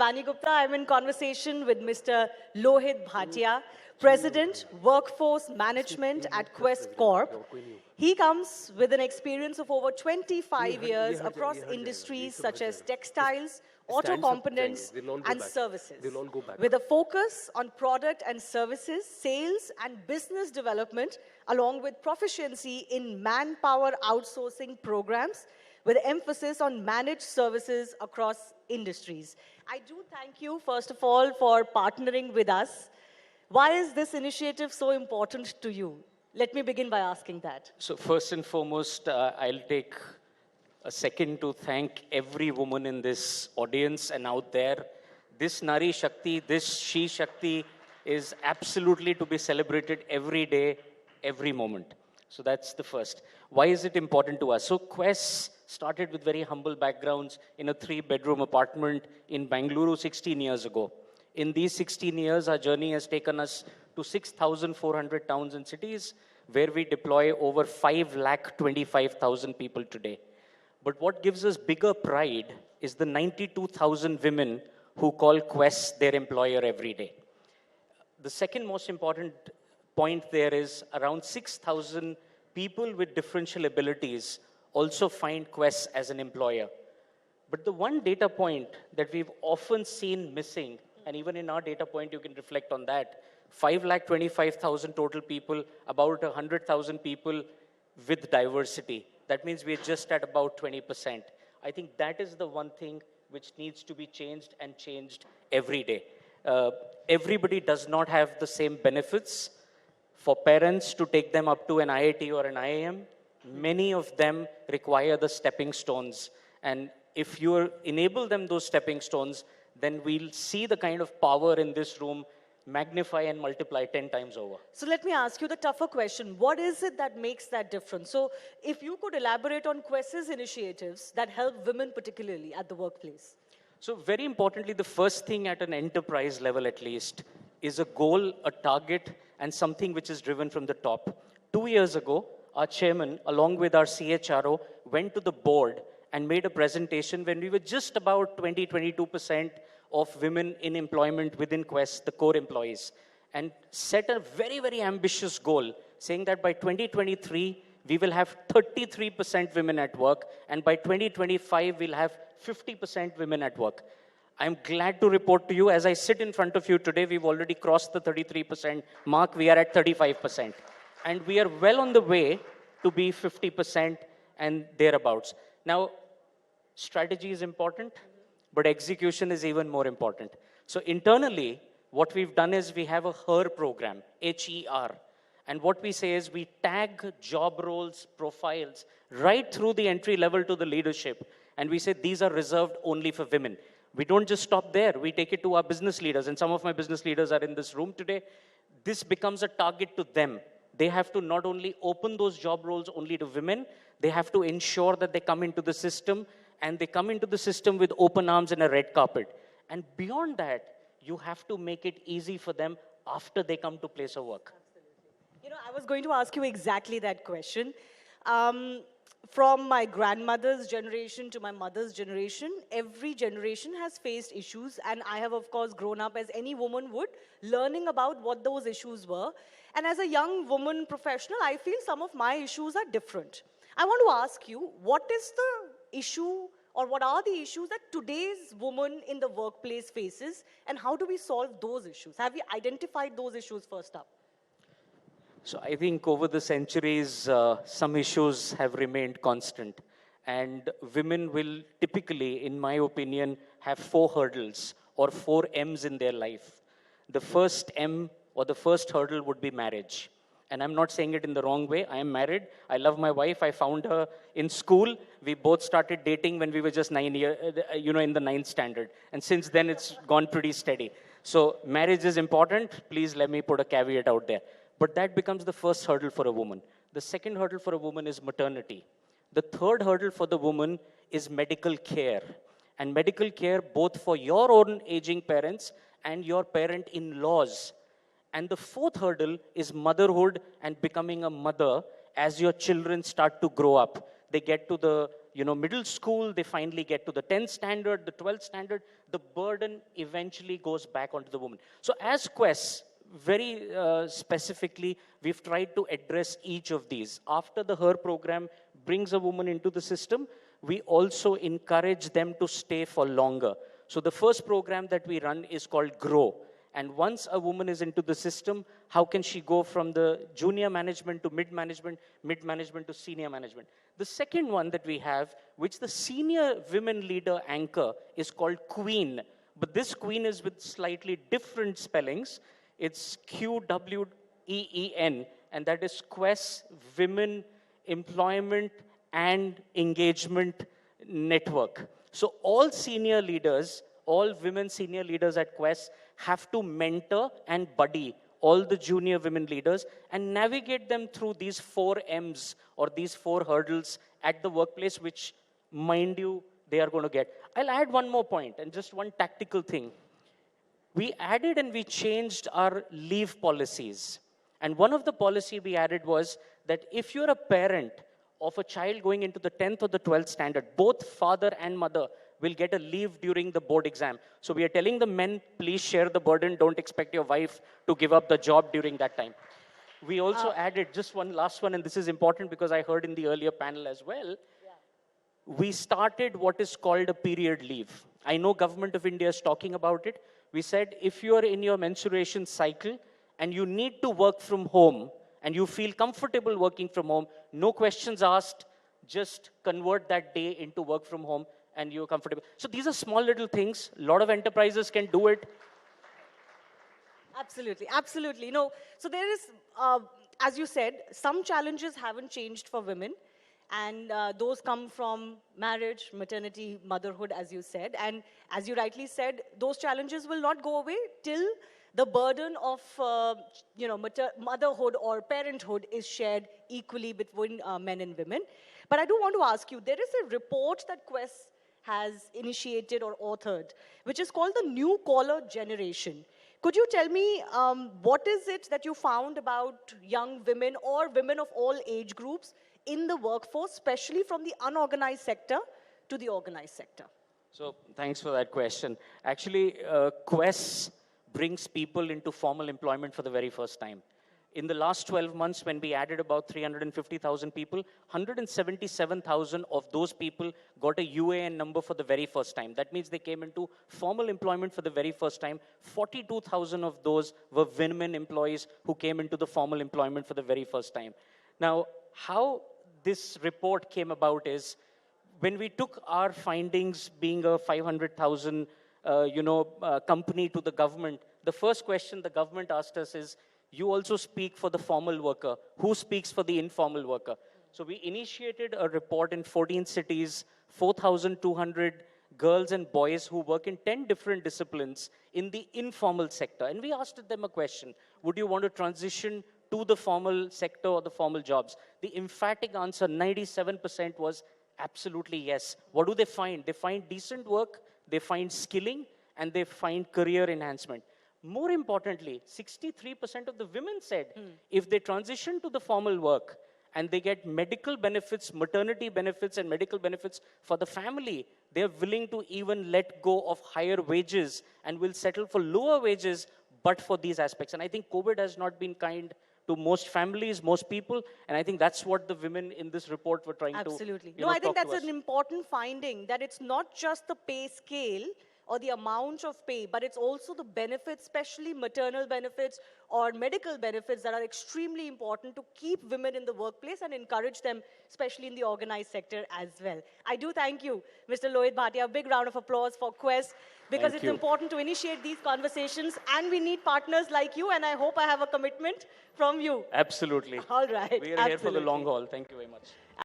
Shivani Gupta. I'm in conversation with Mr. Lohit Bhatia, President, Workforce Management at Quess Corp. He comes with an experience of over 25 years across industries such as textiles, auto components, and services, with a focus on product and services, sales, and business development, along with proficiency in manpower outsourcing programs, with emphasis on managed services across industries. I do thank you, first of all, for partnering with us. Why is this initiative so important to you? Let me begin by asking that. So first and foremost, I'll take a second to thank every woman in this audience and out there. This Nari Shakti, this She Shakti is absolutely to be celebrated every day, every moment. So that's the first. Why is it important to us? So Quess started with very humble backgrounds in a 3-bedroom apartment in Bangalore 16 years ago. In these 16 years, our journey has taken us to 6,400 towns and cities, where we deploy over 5,25,000 people today. But what gives us bigger pride is the 92,000 women who call Quess their employer every day. The second most important point there is around 6,000 people with differential abilities also find Quess as an employer. But the one data point that we've often seen missing, and even in our data point you can reflect on that, 5,25,000 total people, about 100,000 people with diversity. That means we're just at about 20%. I think that is the one thing which needs to be changed and changed every day. Everybody does not have the same benefits. For parents to take them up to an IIT or an IIM, many of them require the stepping stones. And if you enable them those stepping stones, then we'll see the kind of power in this room magnify and multiply 10 times over. So let me ask you the tougher question. What is it that makes that difference? So if you could elaborate on Quess's initiatives that help women particularly at the workplace. So very importantly, the first thing at an enterprise level at least is a goal, a target, and something which is driven from the top. 2 years ago, our chairman, along with our CHRO, went to the board and made a presentation when we were just about 22% of women in employment within Quess, the core employees, and set a very, very ambitious goal, saying that by 2023, we will have 33% women at work, and by 2025, we'll have 50% women at work. I'm glad to report to you, as I sit in front of you today, we've already crossed the 33% mark. We are at 35%. And we are well on the way to be 50% and thereabouts. Now, strategy is important, but execution is even more important. So internally, what we've done is we have a HER program, H-E-R. And what we say is we tag job roles, profiles, right through the entry level to the leadership. And we say these are reserved only for women. We don't just stop there. We take it to our business leaders. And some of my business leaders are in this room today. This becomes a target to them. They have to not only open those job roles only to women, they have to ensure that they come into the system, and they come into the system with open arms and a red carpet. And beyond that, you have to make it easy for them after they come to place of work. You know, I was going to ask you exactly that question. From my grandmother's generation to my mother's generation, every generation has faced issues, and I have, of course, grown up as any woman would, learning about what those issues were. And as a young woman professional, I feel some of my issues are different. I want to ask you, what is the issue, or what are the issues that today's woman in the workplace faces, and how do we solve those issues? Have you identified those issues first up? So I think over the centuries, some issues have remained constant. And women will typically, in my opinion, have 4 hurdles or 4 M's in their life. The first M or the first hurdle would be marriage. And I'm not saying it in the wrong way. I am married. I love my wife. I found her in school. We both started dating when we were just 9 years, in the 9th standard. And since then, it's gone pretty steady. So marriage is important. Please let me put a caveat out there. But that becomes the first hurdle for a woman. The second hurdle for a woman is maternity. The third hurdle for the woman is medical care. And medical care both for your own aging parents and your parent-in-laws. And the fourth hurdle is motherhood and becoming a mother as your children start to grow up. They get to the middle school, they finally get to the 10th standard, the 12th standard, the burden eventually goes back onto the woman. So as Quess, very specifically, we've tried to address each of these. After the HER program brings a woman into the system, we also encourage them to stay for longer. So the first program that we run is called GROW. And once a woman is into the system, how can she go from the junior management to mid-management to senior management? The second one that we have, which the senior women leader anchor, is called Queen. But this Queen is with slightly different spellings. It's QWEEN, and that is Quess Women Employment and Engagement Network. So all senior leaders, all women senior leaders at Quess have to mentor and buddy all the junior women leaders and navigate them through these 4 M's or these 4 hurdles at the workplace, which, mind you, they are going to get. I'll add one more point and just one tactical thing. We added and we changed our leave policies. And one of the policy we added was that if you're a parent of a child going into the 10th or the 12th standard, both father and mother will get a leave during the board exam. So we are telling the men, please share the burden. Don't expect your wife to give up the job during that time. We also added just one last one, and this is important because I heard in the earlier panel as well. We started what is called a period leave. I know Government of India is talking about it. We said if you are in your menstruation cycle and you need to work from home and you feel comfortable working from home, no questions asked, just convert that day into work from home and you're comfortable. So these are small little things. A lot of enterprises can do it. Absolutely, absolutely. No, so there is, as you said, some challenges haven't changed for women. And those come from marriage, maternity, motherhood, as you said. And as you rightly said, those challenges will not go away till the burden of motherhood or parenthood is shared equally between men and women. But I do want to ask you, there is a report that Quess has initiated or authored, which is called the New Collar Generation. Could you tell me what is it that you found about young women or women of all age groups in the workforce, especially from the unorganized sector to the organized sector? So thanks for that question. Actually, Quess brings people into formal employment for the very first time. In the last 12 months, when we added about 350,000 people, 177,000 of those people got a UAN number for the very first time. That means they came into formal employment for the very first time. 42,000 of those were women employees who came into the formal employment for the very first time. Now, how this report came about is when we took our findings, being a 500,000 company, to the government, the first question the government asked us is, you also speak for the formal worker. Who speaks for the informal worker? So we initiated a report in 14 cities, 4,200 girls and boys who work in 10 different disciplines in the informal sector. And we asked them a question, would you want to transition to the formal sector or the formal jobs? The emphatic answer, 97%, was absolutely yes. What do they find? They find decent work, they find skilling, and they find career enhancement. More importantly, 63% of the women said if they transition to the formal work and they get medical benefits, maternity benefits, and medical benefits for the family, they're willing to even let go of higher wages and will settle for lower wages, but for these aspects. And I think COVID has not been kind to most families, most people, and I think that's what the women in this report were trying to Absolutely. No, I think that's an important finding, that it's not just the pay scale or the amount of pay, but it's also the benefits, especially maternal benefits or medical benefits, that are extremely important to keep women in the workplace and encourage them, especially in the organized sector as well. I do thank you, Mr. Lohit Bhatia. A big round of applause for Quess, because it's important to initiate these conversations, and we need partners like you, and I hope I have a commitment from you. Absolutely. All right. We are here for the long haul. Thank you very much.